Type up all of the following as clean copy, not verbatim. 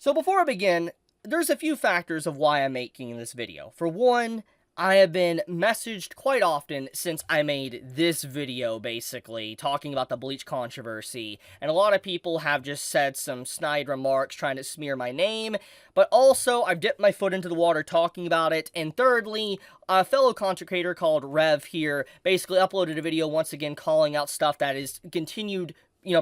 So before I begin, there's a few factors of why I'm making this video. For one, I have been messaged quite often since I made this video, basically, talking about the Bleach controversy, and a lot of people have just said some snide remarks trying to smear my name, but also I've dipped my foot into the water talking about it, and thirdly, a fellow content creator called Rev here basically uploaded a video once again calling out stuff that is continued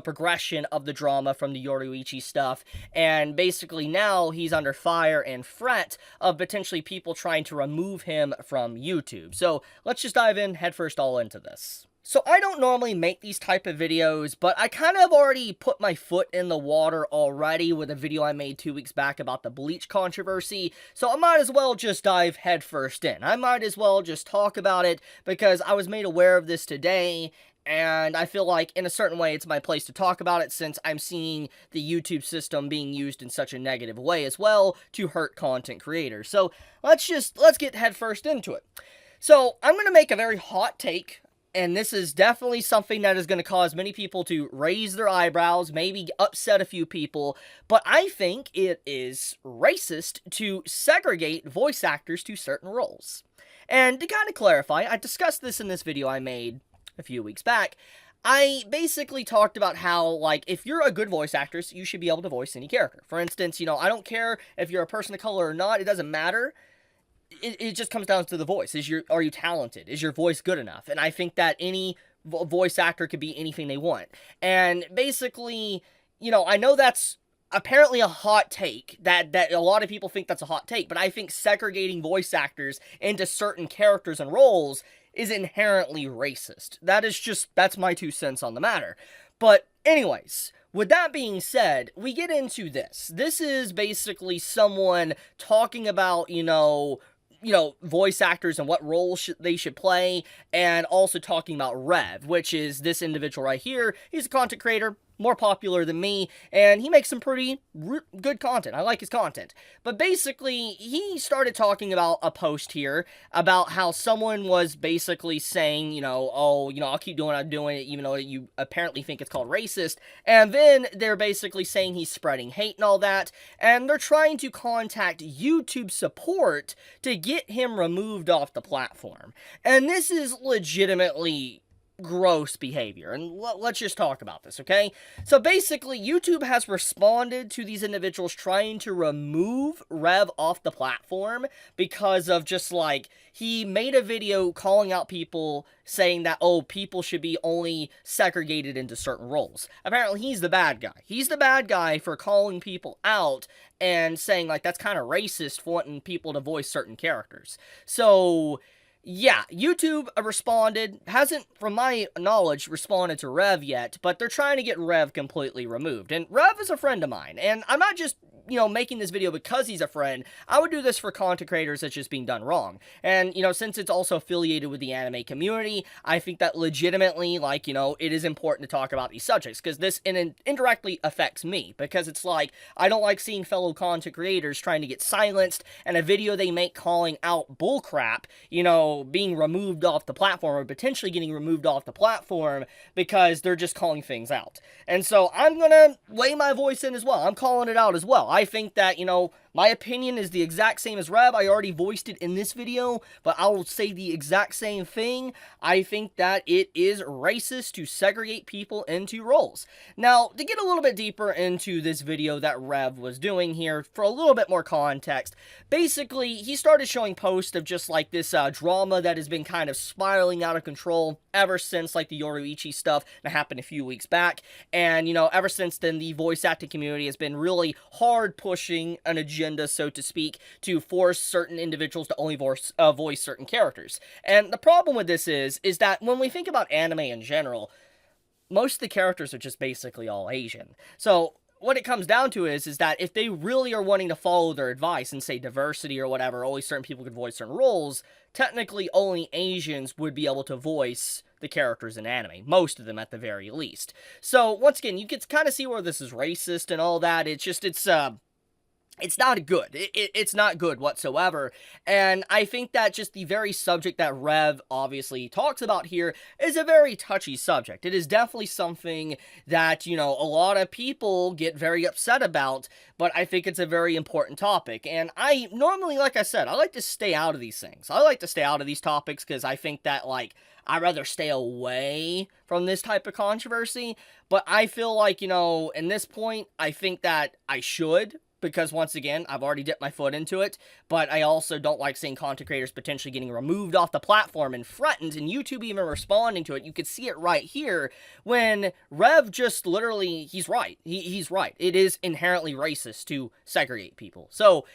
progression of the drama from the Yoruichi stuff, and basically now he's under fire and threat of potentially people trying to remove him from YouTube. So let's just dive in headfirst all into this. So I don't normally make these type of videos, but I kind of already put my foot in the water already with a video I made 2 weeks back about the Bleach controversy, so I might as well just dive headfirst in. I might as well just talk about it because I was made aware of this today, and I feel like, in a certain way, it's my place to talk about it since I'm seeing the YouTube system being used in such a negative way as well to hurt content creators. So, let's get headfirst into it. So, I'm going to make a very hot take, and this is definitely something that is going to cause many people to raise their eyebrows, maybe upset a few people, but I think it is racist to segregate voice actors to certain roles. And to kind of clarify, I discussed this in this video I made a few weeks back. I basically talked about how, like, if you're a good voice actress, you should be able to voice any character. For instance, I don't care if you're a person of color or not, it doesn't matter. It just comes down to the voice. Are you talented? Is your voice good enough? And I think that any voice actor could be anything they want. And basically, I know that's apparently a hot take, that a lot of people think that's a hot take, but I think segregating voice actors into certain characters and roles is inherently racist. That's my 2 cents on the matter. But anyways, with that being said, we get into this. This is basically someone talking about, voice actors and what roles they should play, and also talking about Rev, which is this individual right here. He's a content creator, more popular than me, and he makes some pretty good content. I like his content. But basically, he started talking about a post here about how someone was basically saying, I'll keep doing what I'm doing, even though you apparently think it's called racist. And then they're basically saying he's spreading hate and all that, and they're trying to contact YouTube support to get him removed off the platform. And this is legitimately gross behavior, and let's just talk about this, okay? So basically, YouTube has responded to these individuals trying to remove Rev off the platform because of just like, he made a video calling out people saying that, people should be only segregated into certain roles. Apparently, he's the bad guy. He's the bad guy for calling people out and saying, like, that's kind of racist for wanting people to voice certain characters. So yeah, YouTube hasn't, from my knowledge, responded to Rev yet, but they're trying to get Rev completely removed. And Rev is a friend of mine, and I'm not just, making this video because he's a friend. I would do this for content creators that's just being done wrong. And, since it's also affiliated with the anime community, I think that legitimately, it is important to talk about these subjects, because this indirectly affects me, because it's like, I don't like seeing fellow content creators trying to get silenced, and a video they make calling out bullcrap, being removed off the platform, or potentially getting removed off the platform because they're just calling things out. And so I'm gonna lay my voice in as well. I'm calling it out as well. I think that, my opinion is the exact same as Rev. I already voiced it in this video, but I will say the exact same thing. I think that it is racist to segregate people into roles. Now, to get a little bit deeper into this video that Rev was doing here, for a little bit more context, basically, he started showing posts of just like this drama that has been kind of spiraling out of control ever since like the Yoruichi stuff that happened a few weeks back. And, ever since then, the voice acting community has been really hard pushing an agenda, so to speak, to force certain individuals to only voice certain characters. And the problem with this is that when we think about anime in general, most of the characters are just basically all Asian. So what it comes down to is that if they really are wanting to follow their advice and say diversity or whatever, only certain people could voice certain roles, technically only Asians would be able to voice the characters in anime. Most of them, at the very least. So, once again, you can kind of see where this is racist and all that. it's not good. It's not good whatsoever. And I think that just the very subject that Rev obviously talks about here is a very touchy subject. It is definitely something that, you know, a lot of people get very upset about, but I think it's a very important topic. And I normally, like I said, I like to stay out of these things. I like to stay out of these topics because I think that, like, I'd rather stay away from this type of controversy. But I feel like, you know, in this point, I think that I should, because once again, I've already dipped my foot into it, but I also don't like seeing content creators potentially getting removed off the platform and threatened, and YouTube even responding to it. You could see it right here when Rev just literally, he's right. He's right. It is inherently racist to segregate people. So,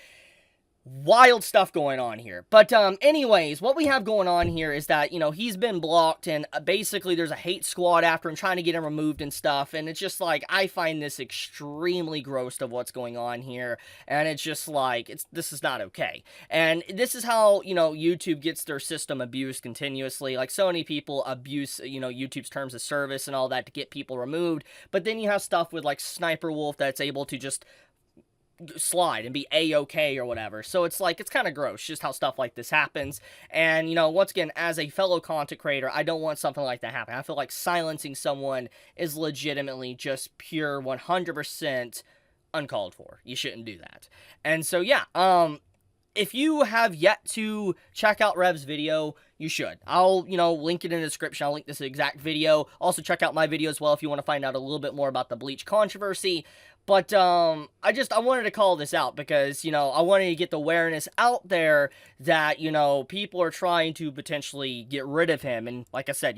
wild stuff going on here. But anyways, what we have going on here is that, you know, he's been blocked, and basically there's a hate squad after him trying to get him removed and stuff, and it's just like, I find this extremely gross of what's going on here, and it's just like, this is not okay. And this is how, you know, YouTube gets their system abused continuously. Like, so many people abuse, you know, YouTube's terms of service and all that to get people removed, but then you have stuff with like Sniper Wolf that's able to just slide and be a-okay or whatever. So it's like, it's kind of gross just how stuff like this happens. And, you know, once again, as a fellow content creator, I don't want something like that happen. I feel like silencing someone is legitimately just pure 100% uncalled for. You shouldn't do that. And so yeah, if you have yet to check out Rev's video, you should. I'll, you know, link it in the description. I'll link this exact video. Also, check out my video as well if you want to find out a little bit more about the Bleach controversy. But, I wanted to call this out because, you know, I wanted to get the awareness out there that, you know, people are trying to potentially get rid of him. And like I said,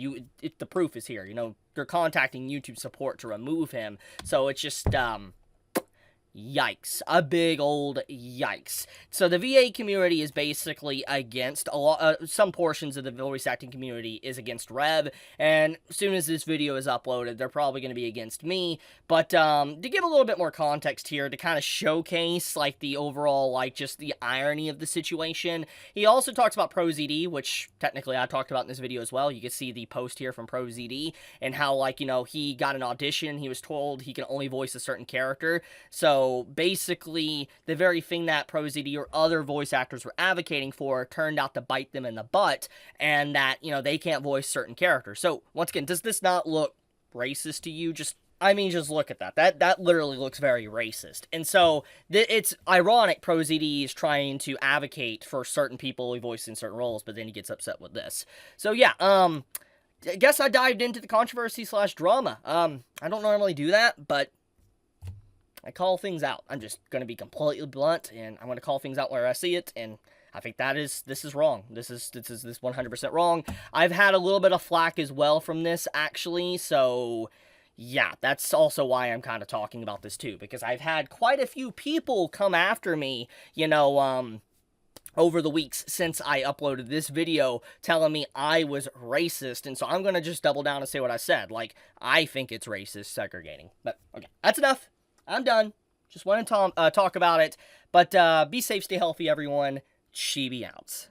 the proof is here. You know, they're contacting YouTube support to remove him. So it's just, yikes. A big old yikes. So the VA community is basically against some portions of the voice acting community is against Rev, and as soon as this video is uploaded, they're probably going to be against me. But to give a little bit more context here, to kind of showcase like the overall, like, just the irony of the situation, he also talks about ProZD, which technically I talked about in this video as well. You can see the post here from ProZD and how, like, you know, he got an audition, he was told he can only voice a certain character. So basically, the very thing that ProZD or other voice actors were advocating for turned out to bite them in the butt, and that, you know, they can't voice certain characters. So, once again, does this not look racist to you? Just look at that. That literally looks very racist. And so, it's ironic ProZD is trying to advocate for certain people voicing certain roles, but then he gets upset with this. So, yeah, I guess I dived into the controversy / drama. I don't normally do that, but I call things out. I'm just going to be completely blunt, and I'm going to call things out where I see it, and I think this is wrong. This is 100% wrong. I've had a little bit of flack as well from this, actually, so yeah, that's also why I'm kind of talking about this too, because I've had quite a few people come after me, you know, over the weeks since I uploaded this video telling me I was racist, and so I'm going to just double down and say what I said. Like, I think it's racist segregating. But, okay, that's enough. I'm done. Just wanted to talk about it. But be safe, stay healthy, everyone. Chibi out.